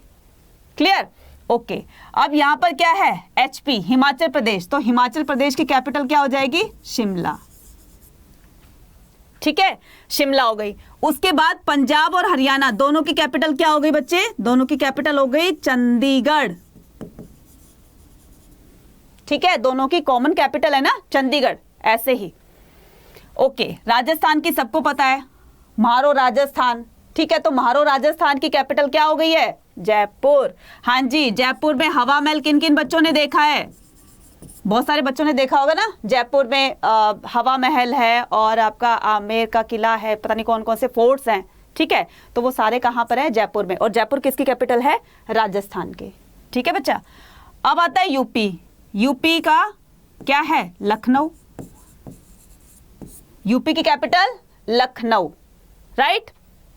क्लियर? ओके। अब यहां पर क्या है, HP, हिमाचल प्रदेश, तो हिमाचल प्रदेश की कैपिटल क्या हो जाएगी, शिमला, ठीक है, शिमला हो गई। उसके बाद पंजाब और हरियाणा दोनों की कैपिटल क्या हो गई बच्चे? दोनों की कैपिटल हो गई चंडीगढ़। ठीक है, दोनों की कॉमन कैपिटल है ना चंडीगढ़, ऐसे ही। ओके, राजस्थान की सबको पता है, म्हारो राजस्थान। ठीक है, तो म्हारो राजस्थान की कैपिटल क्या हो गई है? जयपुर। हाँ जी, जयपुर में हवा महल किन किन बच्चों ने देखा है? बहुत सारे बच्चों ने देखा होगा ना। जयपुर में हवा महल है और आपका आमेर का किला है, पता नहीं कौन कौन से फोर्ट्स हैं। ठीक है, तो वो सारे कहाँ पर है? जयपुर में। और जयपुर किसकी कैपिटल है? राजस्थान की। ठीक है बच्चा। अब आता है यूपी। यूपी का क्या है? लखनऊ। यूपी की कैपिटल लखनऊ, राइट।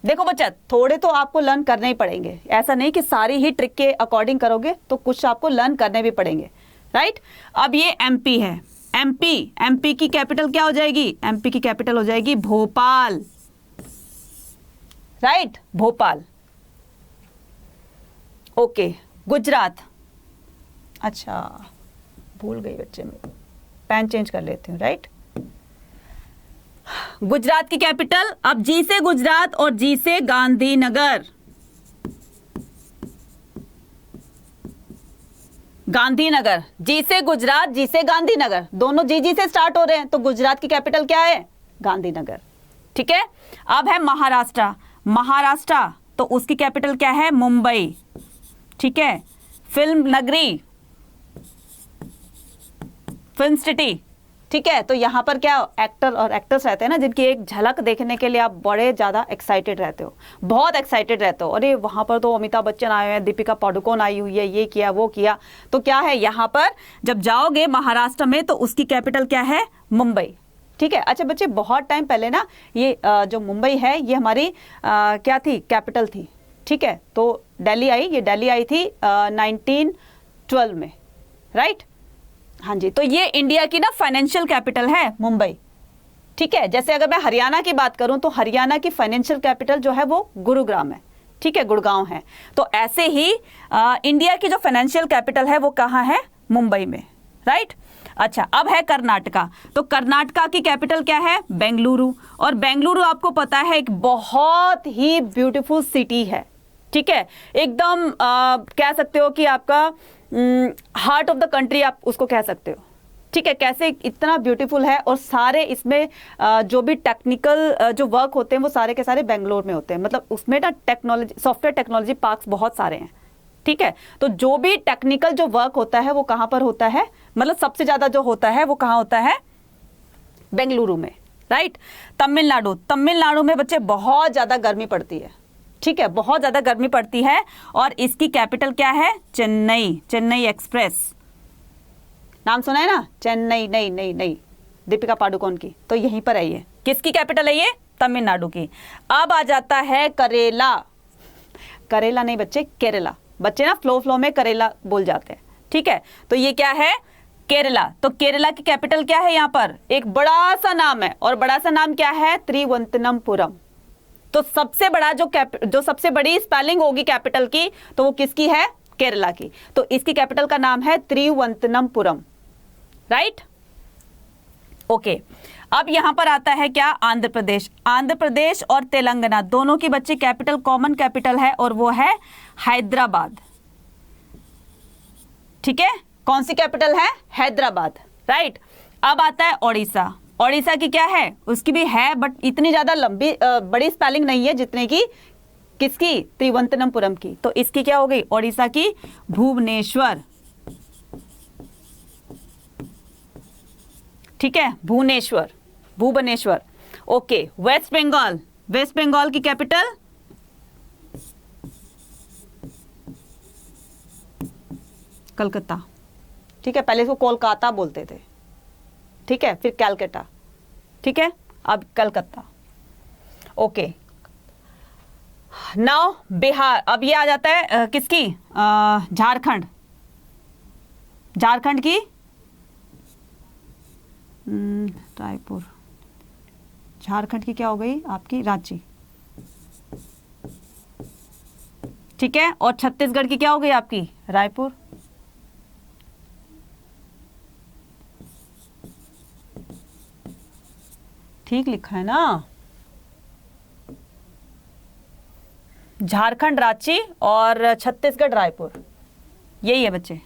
देखो बच्चा, थोड़े तो आपको लर्न करने ही पड़ेंगे, ऐसा नहीं कि सारी ही ट्रिक के अकॉर्डिंग करोगे, तो कुछ आपको लर्न करने भी पड़ेंगे, राइट। अब ये एमपी है। एमपी की कैपिटल क्या हो जाएगी? एमपी की कैपिटल हो जाएगी भोपाल, राइट, भोपाल। ओके, गुजरात। अच्छा, भूल गई बच्चे में, पेन चेंज कर लेती हूँ, राइट। गुजरात की कैपिटल, अब जी से गुजरात और जी से गांधीनगर। गांधीनगर, जी से गुजरात, जी से गांधीनगर, दोनों जी से स्टार्ट हो रहे हैं, तो गुजरात की कैपिटल क्या है? गांधीनगर। ठीक है, अब है महाराष्ट्र। महाराष्ट्र, तो उसकी कैपिटल क्या है? मुंबई। ठीक है, फिल्म नगरी, फिल्म सिटी। ठीक है, तो यहां पर क्या एक्टर और एक्ट्रेस रहते हैं ना, जिनकी एक झलक देखने के लिए आप बड़े ज्यादा एक्साइटेड रहते हो, बहुत एक्साइटेड रहते हो। अरे वहां पर तो अमिताभ बच्चन आए हुए हैं, दीपिका पादुकोण आई हुई है, ये किया वो किया। तो क्या है यहाँ पर जब जाओगे महाराष्ट्र में, तो उसकी कैपिटल क्या है? मुंबई। ठीक है। अच्छा बच्चे, बहुत टाइम पहले ना ये जो मुंबई है, ये हमारी क्या थी? कैपिटल थी। ठीक है, तो दिल्ली आई, ये दिल्ली आई थी 1912 में, राइट। हाँ जी, तो ये इंडिया की ना फाइनेंशियल कैपिटल है मुंबई। ठीक है, जैसे अगर मैं हरियाणा की बात करूं, तो हरियाणा की फाइनेंशियल कैपिटल जो है वो गुरुग्राम है। ठीक है, गुड़गांव है। तो ऐसे ही इंडिया की जो फाइनेंशियल कैपिटल है वो कहाँ है? मुंबई में, राइट। अच्छा, अब है कर्नाटका। तो कर्नाटका की कैपिटल क्या है? बेंगलुरु। और बेंगलुरु आपको पता है एक बहुत ही ब्यूटीफुल सिटी है। ठीक है, एकदम कह सकते हो कि आपका हार्ट ऑफ द कंट्री आप उसको कह सकते हो। ठीक है, कैसे इतना ब्यूटीफुल है, और सारे इसमें जो भी टेक्निकल जो वर्क होते हैं वो सारे के सारे बेंगलोर में होते हैं। मतलब उसमें ना टेक्नोलॉजी, सॉफ्टवेयर टेक्नोलॉजी पार्क्स बहुत सारे हैं। ठीक है, तो जो भी टेक्निकल जो वर्क होता है वो कहाँ पर होता है? मतलब सबसे ज्यादा जो होता है वो कहाँ होता है? बेंगलुरु में, राइट। तमिलनाडु, तमिलनाडु में बच्चे बहुत ज्यादा गर्मी पड़ती है। ठीक है, बहुत ज्यादा गर्मी पड़ती है, और इसकी कैपिटल क्या है? चेन्नई। चेन्नई एक्सप्रेस, नाम सुना है ना? चेन्नई, नई नई नई, दीपिका पादुकोण की, तो यहीं पर है ये। किसकी कैपिटल है ये? तमिलनाडु की। अब आ जाता है करेला। करेला नहीं बच्चे, केरला। बच्चे ना फ्लो में करेला बोल जाते हैं। ठीक है, तो ये क्या है? केरला। तो केरला की कैपिटल क्या है? यहाँ पर एक बड़ा सा नाम है, और बड़ा सा नाम क्या है? त्रिवंतनमपुरम। तो सबसे बड़ा जो सबसे बड़ी स्पेलिंग होगी कैपिटल की, तो वो किसकी है? केरला की। तो इसकी कैपिटल का नाम है त्रिवंतनमपुरम, राइट। ओके, अब यहां पर आता है क्या? आंध्र प्रदेश। आंध्र प्रदेश और तेलंगाना दोनों की बच्चे कैपिटल कॉमन कैपिटल है, और वो है हैदराबाद। ठीक है, कौन सी कैपिटल है? हैदराबाद, राइट। अब आता है ओडिशा। ओडिशा की क्या है? उसकी भी है, बट इतनी ज्यादा लंबी बड़ी स्पेलिंग नहीं है जितने की किसकी? त्रिवंतनमपुरम की। तो इसकी क्या हो गई? ओडिशा की भुवनेश्वर। ठीक है, भुवनेश्वर, भुवनेश्वर। ओके, वेस्ट बंगाल। वेस्ट बंगाल की कैपिटल कलकत्ता। ठीक है, पहले इसको कोलकाता बोलते थे। ठीक है, फिर कैलकाटा। ठीक है, अब कलकत्ता। Okay, now Bihar. अब ये आ जाता है किसकी? झारखंड। झारखंड की रायपुर। झारखंड की क्या हो गई? आपकी रांची। ठीक है, और छत्तीसगढ़ की क्या हो गई? आपकी रायपुर। ठीक लिखा है ना? झारखंड रांची और छत्तीसगढ़ रायपुर, यही है बच्चे।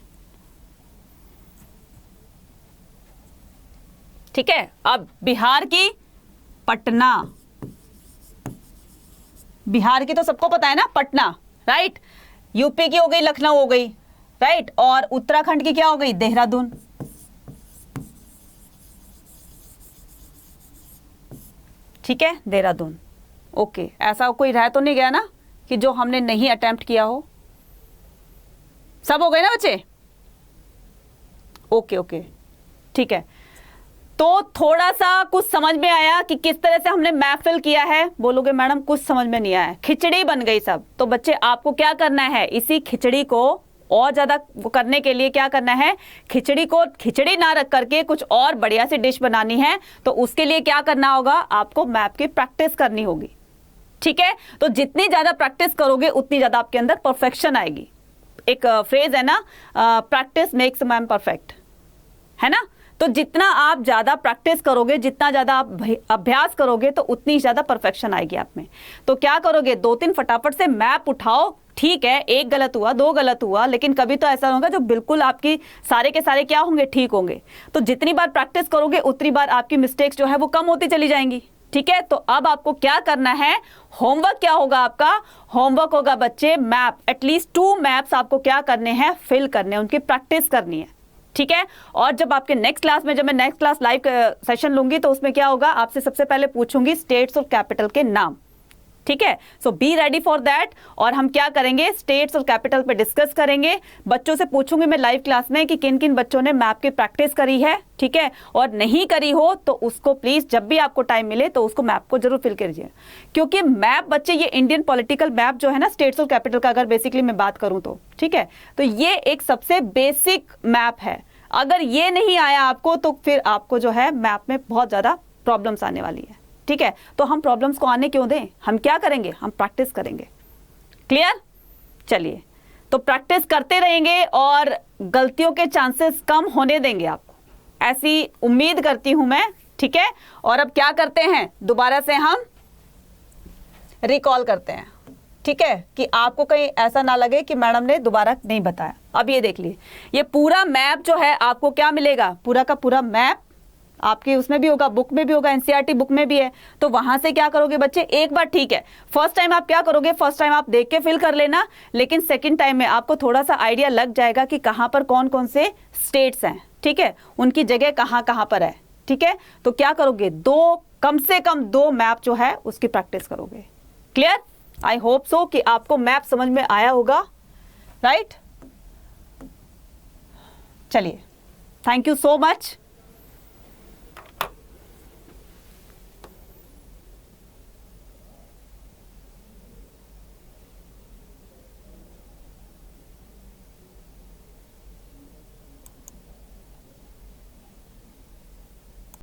ठीक है, अब बिहार की पटना, बिहार की तो सबको पता है ना, पटना, राइट। यूपी की हो गई लखनऊ हो गई, राइट। और उत्तराखंड की क्या हो गई, देहरादून। ठीक है, देहरादून। ओके, ऐसा कोई रह तो नहीं गया ना कि जो हमने नहीं अटेम्प्ट किया हो? सब हो गए ना बच्चे? ओके ओके, ठीक है। तो थोड़ा सा कुछ समझ में आया कि किस तरह से हमने मैप फिल किया है? बोलोगे मैडम कुछ समझ में नहीं आया, खिचड़ी बन गई सब। तो बच्चे आपको क्या करना है, इसी खिचड़ी को और ज्यादा करने के लिए क्या करना है, खिचड़ी को खिचड़ी ना रख करके कुछ और बढ़िया सी डिश बनानी है। तो उसके लिए क्या करना होगा, आपको मैप की प्रैक्टिस करनी होगी। ठीक है, तो जितनी ज्यादा प्रैक्टिस करोगे उतनी ज्यादा आपके अंदर परफेक्शन आएगी। एक फ्रेज है ना, प्रैक्टिस मेक्स मैन परफेक्ट, है ना। तो जितना आप ज्यादा प्रैक्टिस करोगे, जितना ज्यादा आप अभ्यास करोगे, तो उतनी ज्यादा परफेक्शन आएगी आप में। तो क्या करोगे, 2-3 फटाफट से मैप उठाओ। ठीक है, एक गलत हुआ, 2 गलत हुआ, लेकिन कभी तो ऐसा होगा जो बिल्कुल आपकी सारे के सारे क्या होंगे, ठीक होंगे। तो जितनी बार प्रैक्टिस करोगे उतनी बार आपकी मिस्टेक्स जो है वो कम होती चली जाएंगी। ठीक है, तो अब आपको क्या करना है, होमवर्क क्या होगा आपका, होमवर्क होगा बच्चे मैप, एटलीस्ट 2 मैप्स आपको क्या करने हैं, फिल करने हैं, उनकी प्रैक्टिस करनी है। ठीक है, और जब आपके नेक्स्ट क्लास में, जब मैं नेक्स्ट क्लास लाइव सेशन लूंगी, तो उसमें क्या होगा, आपसे सबसे पहले पूछूंगी स्टेट्स और कैपिटल के नाम। ठीक है, सो बी रेडी फॉर दैट। और हम क्या करेंगे, स्टेट्स और कैपिटल पे डिस्कस करेंगे। बच्चों से पूछूंगी मैं लाइव क्लास में कि किन किन बच्चों ने मैप की प्रैक्टिस करी है। ठीक है, और नहीं करी हो तो उसको प्लीज जब भी आपको टाइम मिले तो उसको मैप को जरूर फिल कीजिए, क्योंकि मैप बच्चे ये इंडियन पॉलिटिकल मैप जो है ना, स्टेट्स और कैपिटल का अगर बेसिकली मैं बात करूं तो, ठीक है, तो ये एक सबसे बेसिक मैप है। अगर ये नहीं आया आपको तो फिर आपको जो है मैप में बहुत ज्यादा प्रॉब्लम्स आने वाली है। ठीक है, तो हम प्रॉब्लम्स को आने क्यों दें, हम क्या करेंगे, हम प्रैक्टिस करेंगे। क्लियर? चलिए, तो प्रैक्टिस करते रहेंगे और गलतियों के चांसेस कम होने देंगे आपको, ऐसी उम्मीद करती हूं मैं। ठीक है, और अब क्या करते हैं, दोबारा से हम रिकॉल करते हैं। ठीक है, कि आपको कहीं ऐसा ना लगे कि मैडम ने दोबारा नहीं बताया। अब ये देख लीजिए, ये पूरा मैप जो है आपको क्या मिलेगा, पूरा का पूरा मैप आपके उसमें भी होगा, बुक में भी होगा, एनसीईआरटी बुक में भी है। तो वहां से क्या करोगे बच्चे, एक बार ठीक है, फर्स्ट टाइम आप क्या करोगे, फर्स्ट टाइम आप देख के फिल कर लेना, लेकिन सेकंड टाइम में आपको थोड़ा सा आइडिया लग जाएगा कि कहां पर कौन कौन से स्टेट्स हैं। ठीक है, उनकी जगह कहां कहां पर है। ठीक है, तो क्या करोगे, कम से कम 2 मैप जो है उसकी प्रैक्टिस करोगे। क्लियर? आई होप सो कि आपको मैप समझ में आया होगा, राइट? चलिए, थैंक यू सो मच।